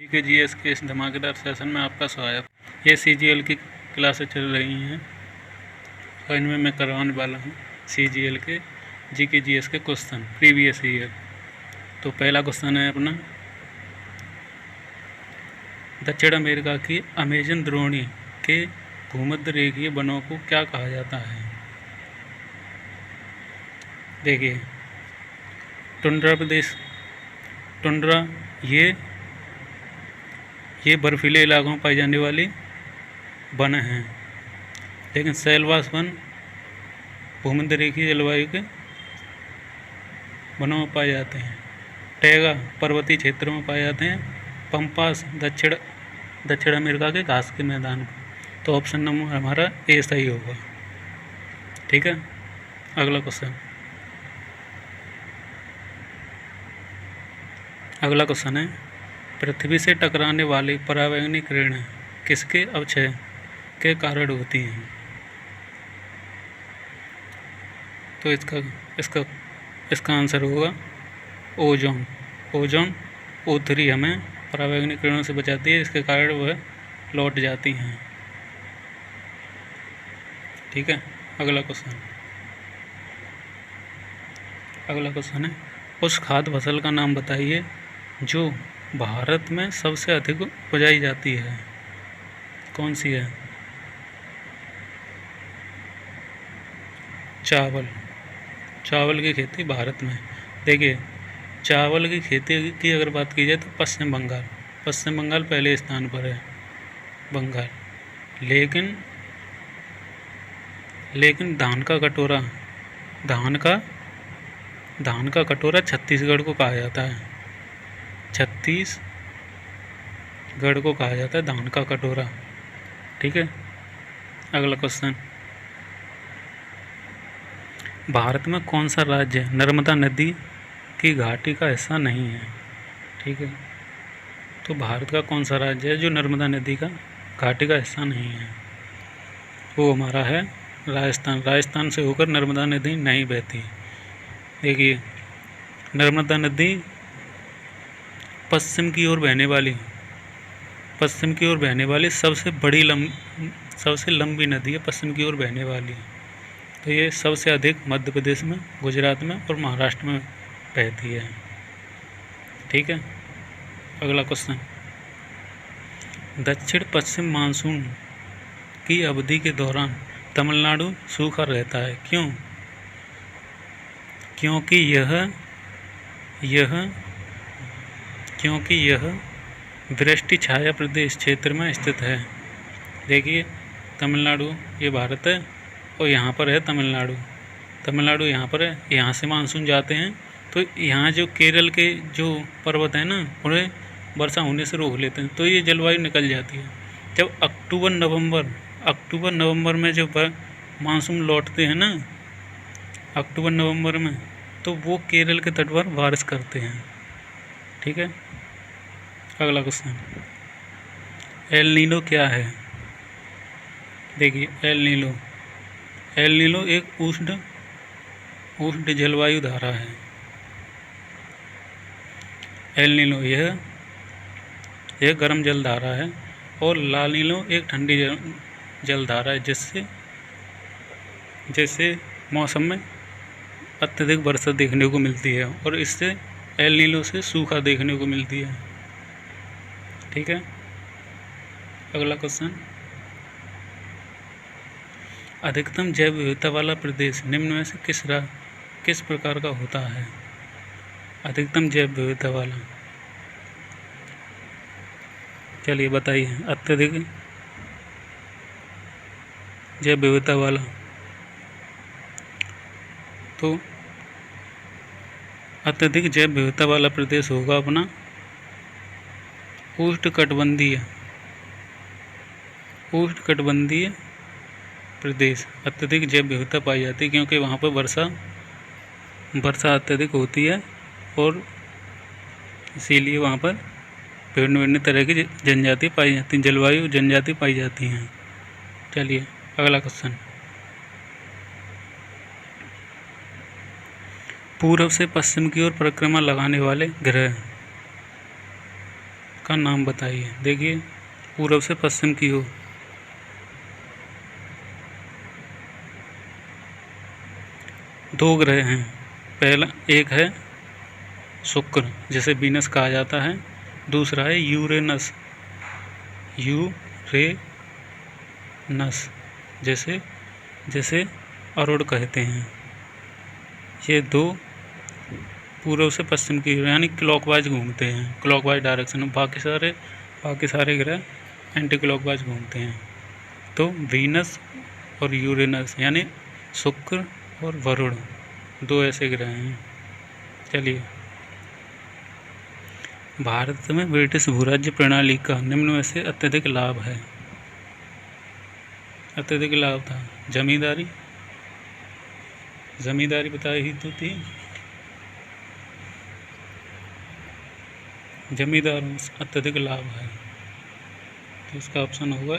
के जीएस के इस धमाकेदार सेशन में आपका स्वागत। ये सीजीएल की क्लासें चल रही हैं और इनमें मैं करवाने वाला हूँ सीजीएल के जीके जीएस के क्वेश्चन प्रीवियस ईयर। तो पहला क्वेश्चन है अपना, दक्षिण अमेरिका की अमेजन द्रोणी के भूमध्य रेखीय वनों को क्या कहा जाता है? देखिए, टुंड्रा प्रदेश, टुंड्रा ये बर्फीले इलाकों में पाई जाने वाली वन हैं। लेकिन शैलवास वन भूमध्य रेखीय जलवायु के वनों में पाए जाते हैं। टैगा पर्वतीय क्षेत्रों में पाए जाते हैं। पंपास दक्षिण अमेरिका के घास के मैदान पर। तो ऑप्शन नंबर हमारा ए सही होगा। ठीक है, अगला क्वेश्चन है, पृथ्वी से टकराने वाली परावैंगनी किरणें किसके अवक्षय के कारण होती हैं? तो इसका आंसर होगा ओजोन। ओजोन O3 हमें परावैंगनी किरणों से बचाती है, इसके कारण वह लौट जाती हैं। ठीक है, अगला क्वेश्चन है, उस खाद्य फसल का नाम बताइए जो भारत में सबसे अधिक उपजाई जाती है। कौन सी है? चावल की खेती भारत में। देखिए, चावल की खेती की अगर बात की जाए तो पश्चिम बंगाल पहले स्थान पर है, बंगाल। लेकिन धान का कटोरा छत्तीसगढ़ को कहा जाता है। छत्तीसगढ़ को कहा जाता है धान का कटोरा। ठीक है, अगला क्वेश्चन, भारत में कौन सा राज्य नर्मदा नदी की घाटी का हिस्सा नहीं है? ठीक है, तो भारत का कौन सा राज्य है जो नर्मदा नदी का घाटी का हिस्सा नहीं है? वो हमारा है राजस्थान से होकर नर्मदा नदी नहीं बहती। देखिए, नर्मदा नदी पश्चिम की ओर बहने वाली सबसे लंबी नदी है, पश्चिम की ओर बहने वाली। तो ये सबसे अधिक मध्य प्रदेश में, गुजरात में और महाराष्ट्र में बहती है। ठीक है, अगला क्वेश्चन, दक्षिण पश्चिम मानसून की अवधि के दौरान तमिलनाडु सूखा रहता है, क्यों? क्योंकि यह वृष्टि छाया प्रदेश क्षेत्र में स्थित है। देखिए, तमिलनाडु ये भारत है और यहाँ पर है तमिलनाडु यहाँ पर है। यहाँ से मानसून जाते हैं तो यहाँ जो केरल के जो पर्वत हैं ना, उन्हें वर्षा होने से रोक लेते हैं, तो ये जलवायु निकल जाती है। जब अक्टूबर नवंबर में जब मानसून लौटते हैं ना, अक्टूबर नवंबर में, तो वो केरल के तट पर बारिश करते हैं। ठीक है, अगला क्वेश्चन, एल नीनो क्या है? देखिए, एल नीनो एक उष्ण जलवायु धारा है। एल नीनो यह गर्म जल धारा है और ला नीनो एक ठंडी जल धारा है, जिससे मौसम में अत्यधिक वर्षा देखने को मिलती है और इससे एल नीनो से सूखा देखने को मिलती है। ठीक है, अगला क्वेश्चन, अधिकतम जैव विविधता वाला प्रदेश निम्न में से किस प्रकार का होता है? अधिकतम जैव विविधता वाला, चलिए बताइए। अत्यधिक जैव विविधता वाला, तो अत्यधिक जैव विविधता वाला प्रदेश होगा अपना उष्णकटिबंधीय प्रदेश। अत्यधिक जैव विविधता पाई जाती है क्योंकि वहाँ पर वर्षा अत्यधिक होती है और इसीलिए वहाँ पर विभिन्न तरह की जनजाति पाई जाती हैं, जलवायु जनजाति पाई जाती हैं। चलिए, अगला क्वेश्चन, पूर्व से पश्चिम की ओर परिक्रमा लगाने वाले ग्रह का नाम बताइए। देखिए पूर्व से पश्चिम की ओर। दो ग्रह हैं, पहला एक है शुक्र जिसे वीनस कहा जाता है, दूसरा है यूरेनस, यूरेनस जैसे जैसे अरुण कहते हैं। ये दो पूर्व से पश्चिम की ओर यानी क्लॉकवाइज घूमते हैं, क्लॉकवाइज डायरेक्शन में। बाकी सारे ग्रह एंटी क्लॉकवाइज घूमते हैं। तो वीनस और यूरेनस यानी शुक्र और वरुण दो ऐसे ग्रह हैं। चलिए, भारत में ब्रिटिश भूराज्य प्रणाली का निम्न में से अत्यधिक लाभ है। अत्यधिक लाभ था जमींदारी, जमींदारी बताई ही तो थी। जमींदारों से अत्यधिक लाभ है, तो इसका ऑप्शन होगा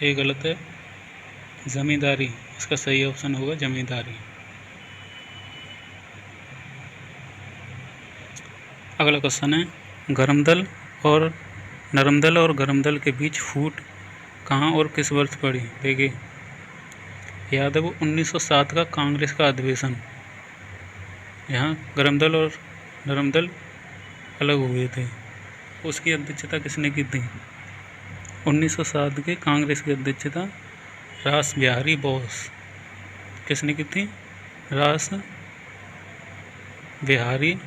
ए गलत है, जमींदारी इसका सही ऑप्शन होगा जमींदारी। अगला क्वेश्चन है, गर्मदल और नरमदल और गर्मदल के बीच फूट कहाँ और किस वर्ष पड़ी। देखिए याद है वो 1907 का कांग्रेस का अधिवेशन, यहाँ गर्मदल और नरमदल अलग हुए थे। उसकी अध्यक्षता किसने की थी। 1907 के कांग्रेस की अध्यक्षता रास बिहारी बोस किसने की थी। रास बिहारी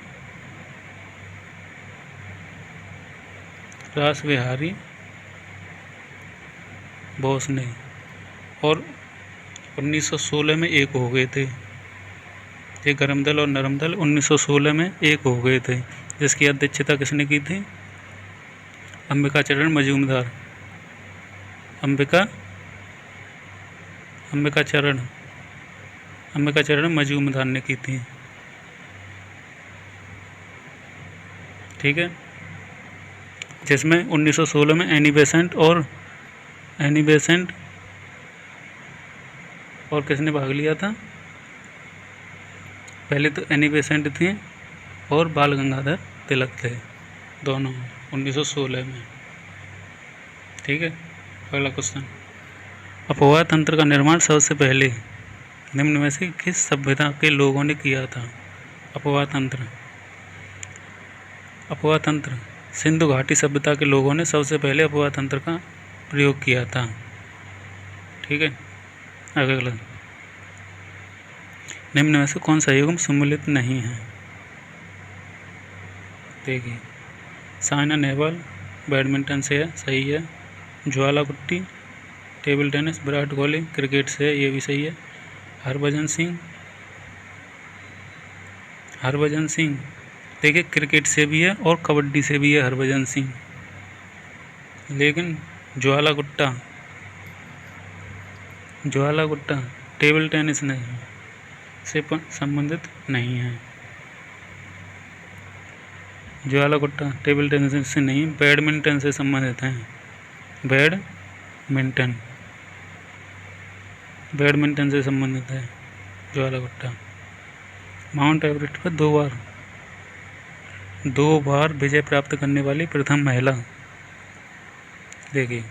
बोस ने। और 1916 में एक हो गए थे। ये गर्मदल और नरमदल 1916 में एक हो गए थे, जिसकी अध्यक्षता किसने की थी। अंबिका चरण मजूमदार ने की थी। ठीक है, जिसमें 1916 में एनी बेसेंट और किसने भाग लिया था। पहले तो एनी बेसेंट थे और बाल गंगाधर तिलक थे, दोनों 1916 में। ठीक है, अगला क्वेश्चन, अफवाह तंत्र का निर्माण सबसे पहले निम्न में से किस सभ्यता के लोगों ने किया था। अफवाह तंत्र सिंधु घाटी सभ्यता के लोगों ने सबसे पहले अफवाह तंत्र का प्रयोग किया था। ठीक है, अगला, निम्न में से कौन सा युग्म सम्मिलित नहीं है। देखिए साइना नेहवाल बैडमिंटन से है, सही है। ज्वाला गुट्टी table tennis, Virat Kohli cricket से है, ये भी सही है। हरभजन सिंह देखिए क्रिकेट से भी है और कबड्डी से भी है हरभजन सिंह, लेकिन ज्वाला गुट्टा टेबल टेनिस नहीं से संबंधित नहीं है। ज्वाला गुट्टा टेबल टेनिस से नहीं, बैडमिंटन से संबंधित हैं। बैडमिंटन से संबंधित है ज्वाला गुट्टा। माउंट एवरेस्ट पर दो बार विजय प्राप्त करने वाली प्रथम महिला। देखिए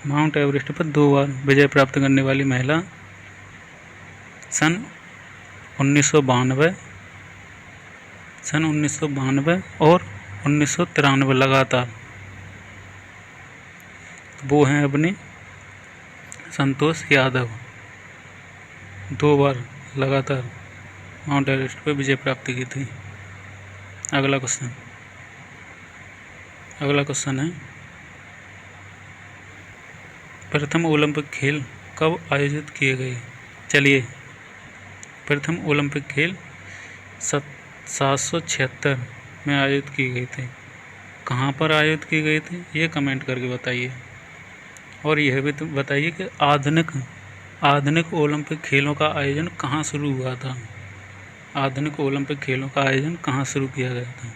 माउंट एवरेस्ट पर 2 बार विजय प्राप्त करने वाली महिला सन 1992 और 1993 लगातार, वो हैं अपनी संतोष यादव। 2 बार लगातार माउंट एवरेस्ट पर विजय प्राप्त की थी। अगला क्वेश्चन है, प्रथम ओलंपिक खेल कब आयोजित किए गए। चलिए, प्रथम ओलंपिक खेल 776 में आयोजित किए गए थे। कहाँ पर आयोजित किए गए थे ये कमेंट करके बताइए। और यह भी तो बताइए कि आधुनिक ओलंपिक खेलों का आयोजन कहाँ शुरू हुआ था। आधुनिक ओलंपिक खेलों का आयोजन कहाँ शुरू किया गया था।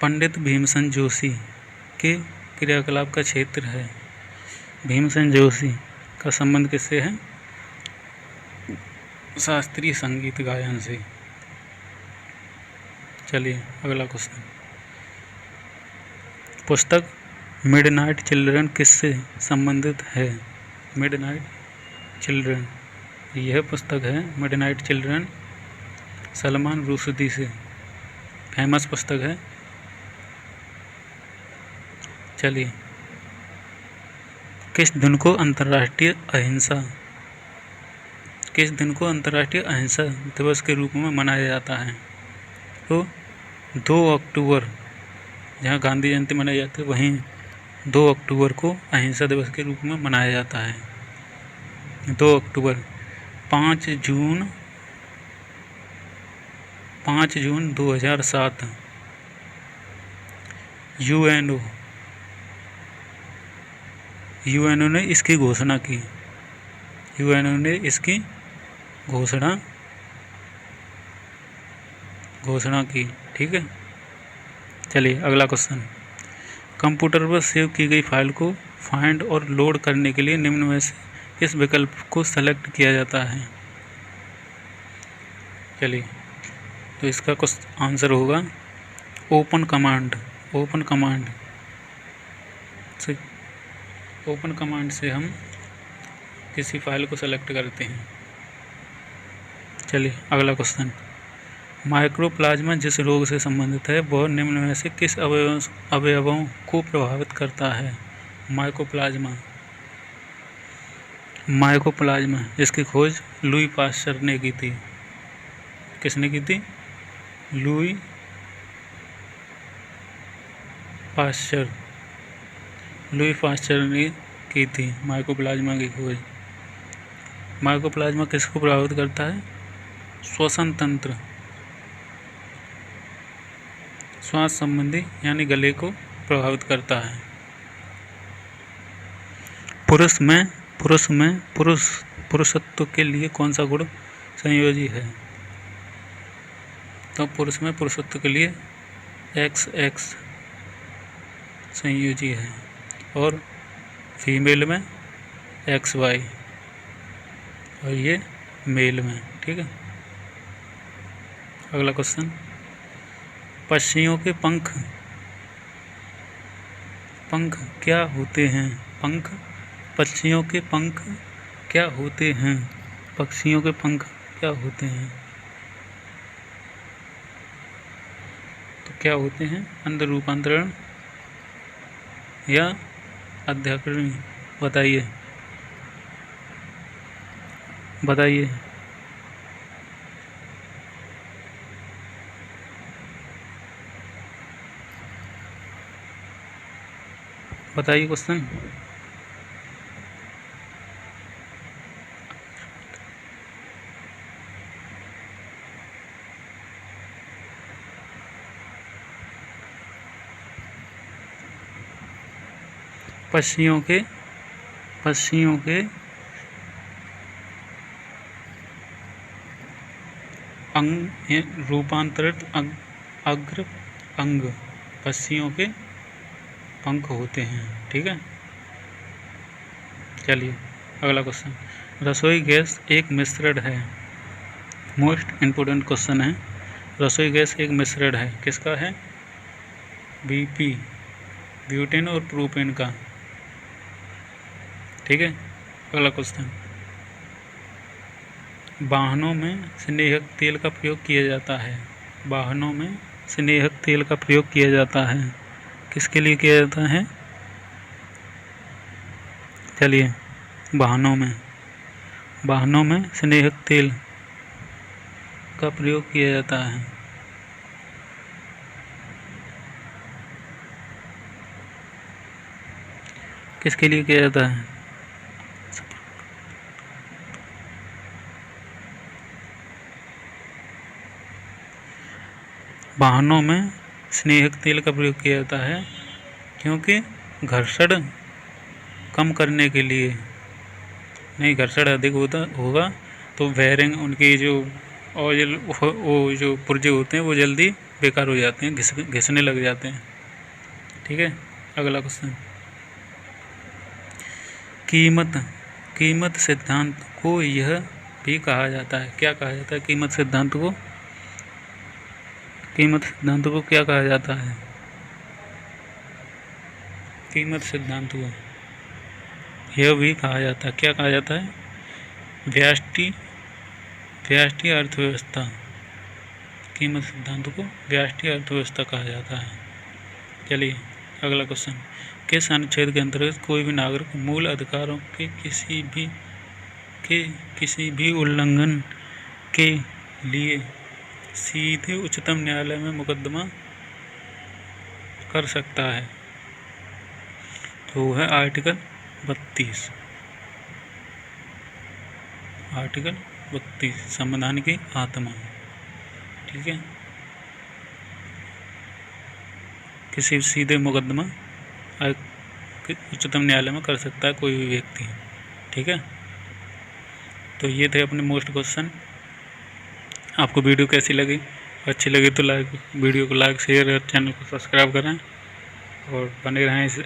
पंडित भीमसेन जोशी के क्रियाकलाप का क्षेत्र है। भीमसेन जोशी का संबंध किससे है। शास्त्रीय संगीत गायन से। चलिए अगला क्वेश्चन। पुस्तक मिडनाइट चिल्ड्रन किससे संबंधित है? मिडनाइट चिल्ड्रन, यह पुस्तक है मिडनाइट चिल्ड्रन, सलमान रुश्दी से फेमस पुस्तक है। चलिए, किस दिन को अंतर्राष्ट्रीय अहिंसा दिवस के रूप में मनाया जाता है? तो 2 अक्टूबर, जहाँ गांधी जयंती मनाई जाती है वहीं 2 अक्टूबर को अहिंसा दिवस के रूप में मनाया जाता है। 2 अक्टूबर। 5 जून 2007 यूएनओ ने इसकी घोषणा की। घोषणा की। ठीक है। चलिए अगला क्वेश्चन। कंप्यूटर पर सेव की गई फाइल को फाइंड और लोड करने के लिए निम्न में से किस विकल्प को सेलेक्ट किया जाता है? चलिए, तो इसका कुछ आंसर होगा ओपन कमांड से हम किसी फाइल को सेलेक्ट करते हैं। चलिए अगला क्वेश्चन। माइकोप्लाज्मा जिस रोग से संबंधित है वह निम्न में से किस अवयवों को प्रभावित करता है? माइकोप्लाज्मा, इसकी खोज लुई पास्चर ने की थी। किसने की थी? लुई पास्चर ने की थी माइकोप्लाज्मा की खोज। माइकोप्लाज्मा किसको प्रभावित करता है? श्वसन तंत्र, श्वास संबंधी यानी गले को प्रभावित करता है। पुरुषत्व के लिए कौन सा गुण संयोजी है? तो पुरुष में पुरुषत्व के लिए XX संयोजी है और फीमेल में XY और ये मेल में। ठीक है। अगला क्वेश्चन। पक्षियों के पंख क्या होते हैं? पक्षियों के पंख क्या होते हैं? तो क्या होते हैं? अंध रूपांतरण या अध्याकर्णी? बताइए। क्वेश्चन। पक्षियों के रूपांतरित अग्र अंग पक्षियों के पंख होते हैं। ठीक है। चलिए अगला क्वेश्चन। रसोई गैस एक मिश्रण है। मोस्ट इम्पोर्टेंट क्वेश्चन है। रसोई गैस एक मिश्रण है, किसका है? BP, ब्यूटेन और प्रोपेन का। ठीक है। अगला क्वेश्चन। वाहनों में स्नेहक तेल का प्रयोग किया जाता है। किसके लिए किया जाता है? चलिए, वाहनों में स्नेहक तेल का प्रयोग किया जाता है। किसके लिए किया जाता है? वाहनों में स्नेहक तेल का प्रयोग किया जाता है क्योंकि घर्षण कम करने के लिए। नहीं, घर्षण अधिक होगा तो बेयरिंग, उनकी जो ऑयल, वो जो पुर्जे होते हैं वो जल्दी बेकार हो जाते हैं, घिसने लग जाते हैं। ठीक है। अगला क्वेश्चन। कीमत सिद्धांत को यह भी कहा जाता है। क्या कहा जाता है कीमत सिद्धांत को? कीमत सिद्धांत को क्या कहा जाता है? कीमत सिद्धांत को यह भी कहा जाता है, क्या कहा जाता है? व्यष्टि अर्थव्यवस्था। कीमत सिद्धांत को व्यष्टि अर्थव्यवस्था कहा जाता है। चलिए अगला क्वेश्चन, किस अनुच्छेद के अंतर्गत कोई भी नागरिक मूल अधिकारों के किसी भी उल्लंघन के लिए सीधे उच्चतम न्यायालय में मुकदमा कर सकता है? तो वो है आर्टिकल 32। आर्टिकल 32 संविधान की आत्मा। ठीक है, किसी सीधे मुकदमा उच्चतम न्यायालय में कर सकता है कोई भी व्यक्ति। ठीक है, तो ये थे अपने मोस्ट क्वेश्चन। आपको वीडियो कैसी लगी? अच्छी लगी तो वीडियो को लाइक शेयर और चैनल को सब्सक्राइब करें और बने रहें ऐसे